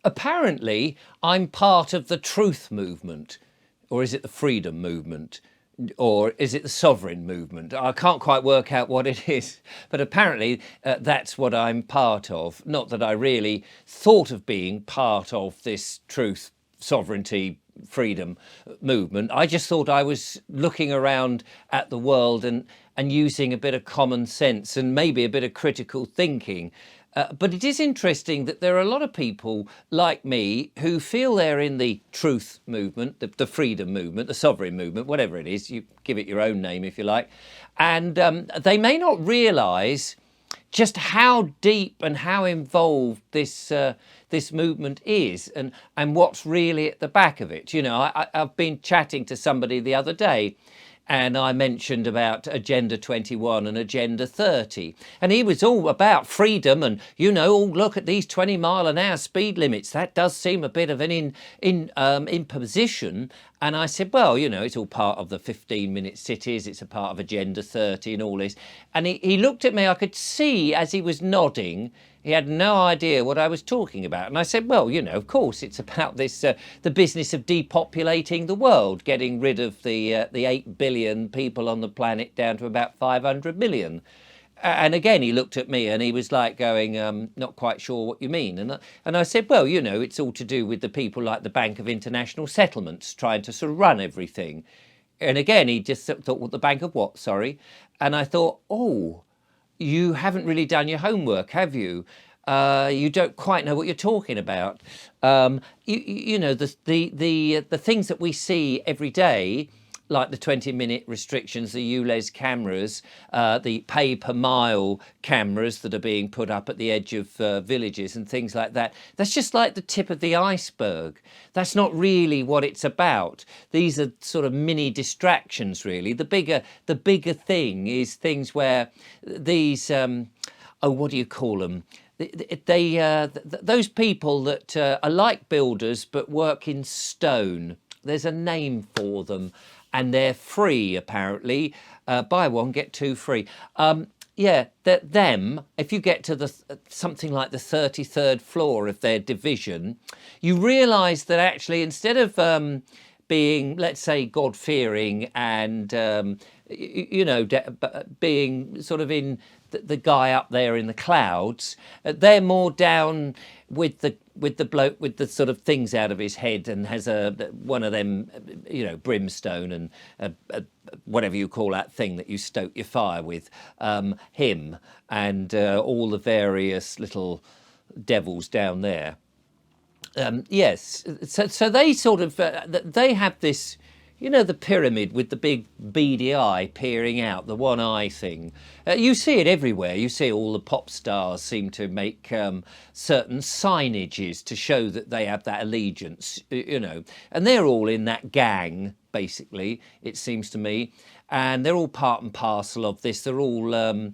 Apparently, I'm part of the truth movement, or is it the freedom movement? Or is it the sovereign movement? I can't quite work out what it is, but apparently that's what I'm part of. Not that I really thought of being part of this truth, sovereignty, freedom movement. I just thought I was looking around at the world and using a bit of common sense and maybe a bit of critical thinking. But it is interesting that there are a lot of people like me who feel they're in the truth movement, the freedom movement, the sovereign movement, whatever it is, you give it your own name if you like. And they may not realise just how deep and how involved this movement is, and what's really at the back of it. You know, I've been chatting to somebody the other day, and I mentioned about Agenda 21 and Agenda 30. And he was all about freedom and, you know, oh, look at these 20-mile-an-hour speed limits. That does seem a bit of an imposition. And I said, well, you know, it's all part of the 15-minute cities. It's a part of Agenda 30 and all this. And he looked at me. I could see as he was nodding, he had no idea what I was talking about. And I said, well, you know, of course, it's about this, the business of depopulating the world, getting rid of the 8 billion people on the planet down to about 500 million. And again, he looked at me and he was like going, not quite sure what you mean. And I said, well, you know, it's all to do with the people like the Bank of International Settlements trying to sort of run everything. And again, he just thought, well, the Bank of what? Sorry. And I thought, oh, you haven't really done your homework, have you? You don't quite know what you're talking about. You know, the things that we see every day, like the 20-minute restrictions, the ULEZ cameras, the pay per mile cameras that are being put up at the edge of villages and things like that. That's just like the tip of the iceberg. That's not really what it's about. These are sort of mini distractions, really. The bigger thing is things where these, what do you call them? Those people that are like builders but work in stone. There's a name for them, and they're free apparently. Buy one get two free. Yeah, them. If you get to the something like the 33rd floor of their division, you realise that actually instead of being, let's say, God-fearing and you know, being sort of in the guy up there in the clouds, they're more down with the bloke with the sort of things out of his head and has one of them, you know, brimstone and whatever you call that thing that you stoke your fire with, him and all the various little devils down there. Yes, so they sort of they have this, you know, the pyramid with the big beady eye peering out, the one eye thing. You see it everywhere. You see all the pop stars seem to make certain signages to show that they have that allegiance, you know, and they're all in that gang, basically, it seems to me. And they're all part and parcel of this. They're all,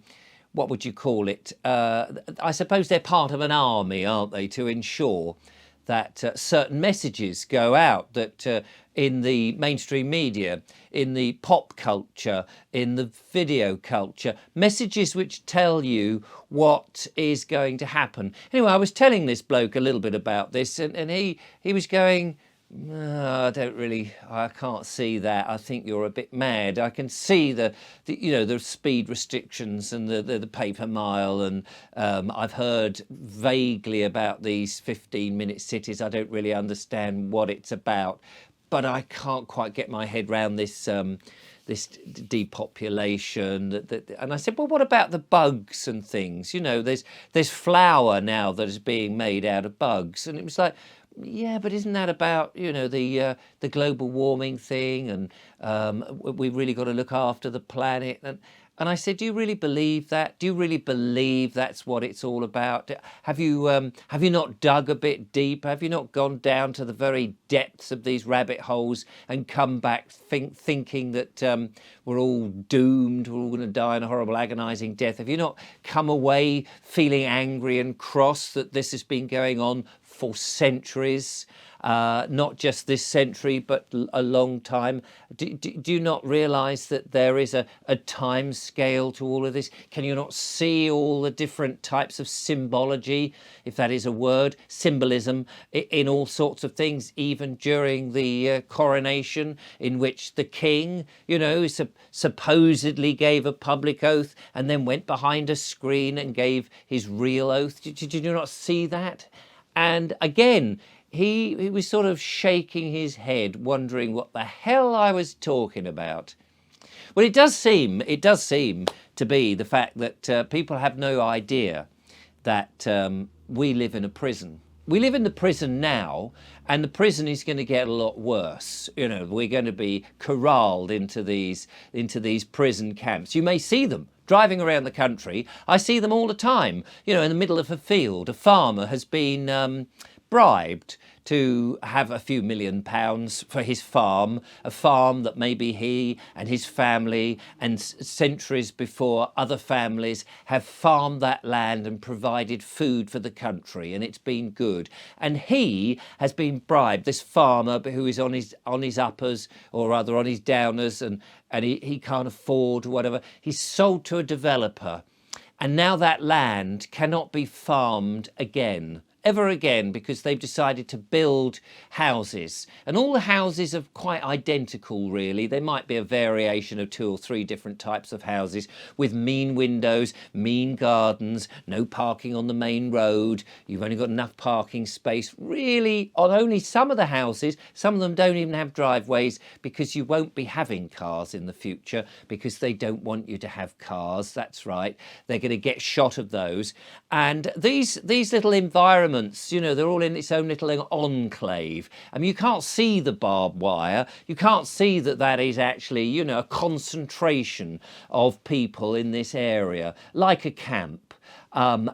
what would you call it? I suppose they're part of an army, aren't they, to ensure that certain messages go out, that in the mainstream media, in the pop culture, in the video culture, messages which tell you what is going to happen. Anyway, I was telling this bloke a little bit about this, and he was going, no, I can't see that. I think you're a bit mad. I can see the you know, the speed restrictions and the pay per mile, and I've heard vaguely about these 15-minute cities. I don't really understand what it's about, but I can't quite get my head around this this depopulation. And I said, well, what about the bugs and things? You know, there's flour now that is being made out of bugs, and it was like, yeah, but isn't that about, you know, the global warming thing, and we've really got to look after the planet? And I said, do you really believe that? Do you really believe that's what it's all about? Have you not dug a bit deep? Have you not gone down to the very depths of these rabbit holes and come back thinking that we're all doomed, we're all going to die in a horrible agonising death? Have you not come away feeling angry and cross that this has been going on for centuries, not just this century, but a long time. Do you not realise that there is a time scale to all of this? Can you not see all the different types of symbology, if that is a word, symbolism in all sorts of things, even during the coronation, in which the king, supposedly gave a public oath and then went behind a screen and gave his real oath? Did you not see that? And again, he was sort of shaking his head, wondering what the hell I was talking about. Well, it does seem to be the fact that people have no idea that we live in a prison. We live in the prison now, and the prison is going to get a lot worse. We're going to be corralled into these prison camps. You may see them driving around the country. I see them all the time. In the middle of a field, a farmer has been bribed to have a few £1,000,000 for his farm, a farm that maybe he and his family and centuries before other families have farmed that land and provided food for the country, and it's been good. And he has been bribed, this farmer who is on his uppers, or rather on his downers, and he can't afford whatever. He's sold to a developer, and now that land cannot be farmed ever again, because they've decided to build houses, and all the houses are quite identical, really. They might be a variation of 2 or 3 different types of houses with mean windows, mean gardens, no parking on the main road. You've only got enough parking space really on only some of the houses. Some of them don't even have driveways, because you won't be having cars in the future, because they don't want you to have cars. That's right, they're going to get shot of those. And these little environments, they're all in its own little enclave. I mean, you can't see the barbed wire. You can't see that is actually, a concentration of people in this area, like a camp,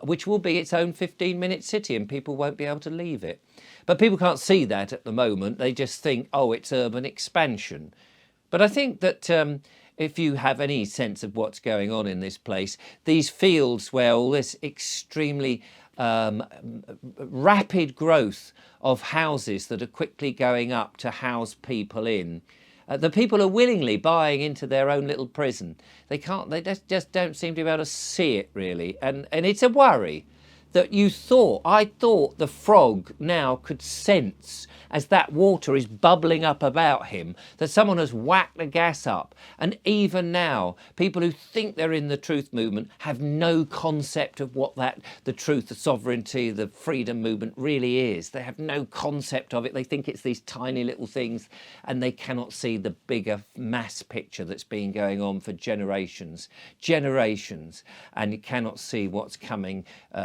which will be its own 15-minute city, and people won't be able to leave it. But people can't see that at the moment. They just think, oh, it's urban expansion. But I think that if you have any sense of what's going on in this place, these fields where all this extremely rapid growth of houses that are quickly going up to house people in, the people are willingly buying into their own little prison. They just don't seem to be able to see it, really, and it's a worry that I thought the frog now could sense, as that water is bubbling up about him, that someone has whacked the gas up. And even now, people who think they're in the truth movement have no concept of what the truth, the sovereignty, the freedom movement really is. They have no concept of it. They think it's these tiny little things, and they cannot see the bigger mass picture that's been going on for generations, and you cannot see what's coming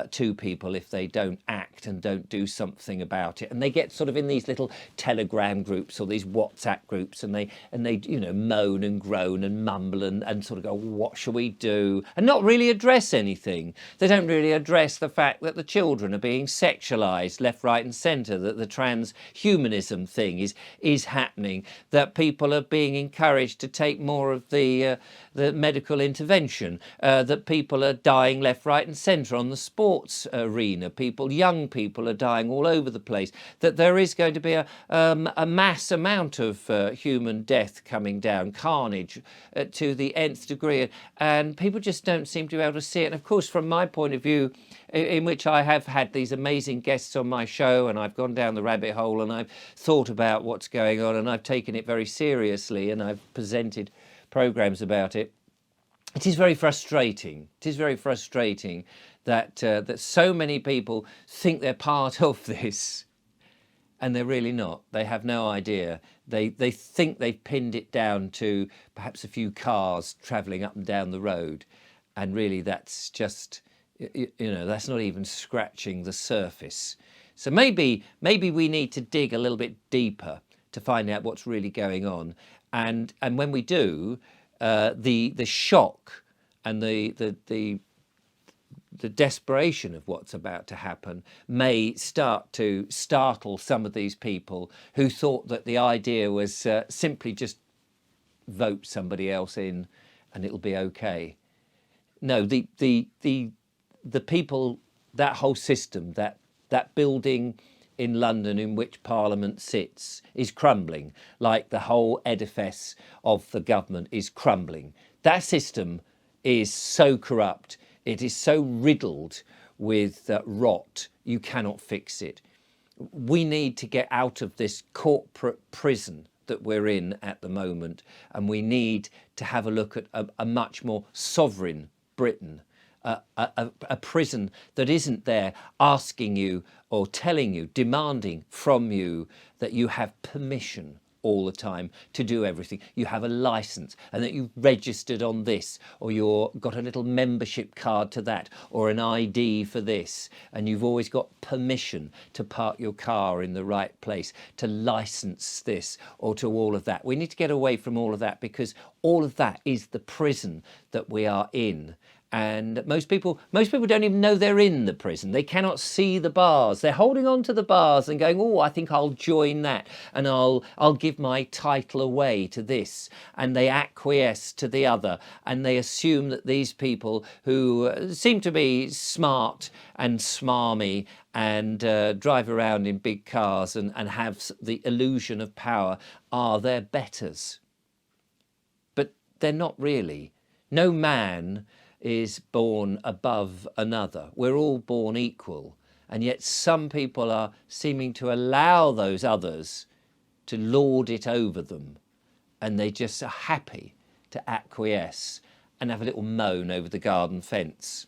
to people if they don't act and don't do something about it. And they get sort of in these little Telegram groups or these WhatsApp groups, and they moan and groan and mumble and sort of go, what shall we do? And not really address anything. They don't really address the fact that the children are being sexualized left, right and centre, that the transhumanism thing is happening, that people are being encouraged to take more of the medical intervention, that people are dying left, right and centre on the sports arena. Young people are dying all over the place, that there is going to be a mass amount of human death coming down, carnage to the nth degree, and people just don't seem to be able to see it. And of course, from my point of view, in which I have had these amazing guests on my show, and I've gone down the rabbit hole, and I've thought about what's going on, and I've taken it very seriously, and I've presented programs about it. It is very frustrating. It is very frustrating that so many people think they're part of this, and they're really not. They have no idea. They think they've pinned it down to perhaps a few cars travelling up and down the road, and really that's just, that's not even scratching the surface. So maybe we need to dig a little bit deeper to find out what's really going on, and when we do, the shock and the desperation of what's about to happen may start to startle some of these people who thought that the idea was simply just vote somebody else in and it'll be okay. No, the people, that whole system, that building in London in which Parliament sits is crumbling, like the whole edifice of the government is crumbling. That system is so corrupt, it is so riddled with rot, you cannot fix it. We need to get out of this corporate prison that we're in at the moment, and we need to have a look at a much more sovereign Britain, a prison that isn't there asking you or telling you, demanding from you that you have permission all the time to do everything. You have a license and that you've registered on this, or you've got a little membership card to that, or an ID for this, and you've always got permission to park your car in the right place, to license this or to all of that. We need to get away from all of that, because all of that is the prison that we are in. And most people don't even know they're in the prison. They cannot see the bars. They're holding on to the bars and going, oh, I think I'll join that, and I'll give my title away to this. And they acquiesce to the other, and they assume that these people who seem to be smart and smarmy and drive around in big cars and have the illusion of power are their betters. But they're not really. No man is born above another. We're all born equal, and yet some people are seeming to allow those others to lord it over them, and they just are happy to acquiesce and have a little moan over the garden fence.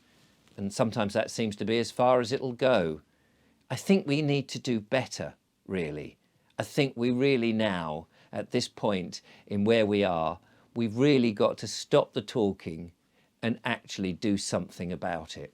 And sometimes that seems to be as far as it'll go. I think we need to do better, really. I think we really now, at this point in where we are, we've really got to stop the talking and actually do something about it.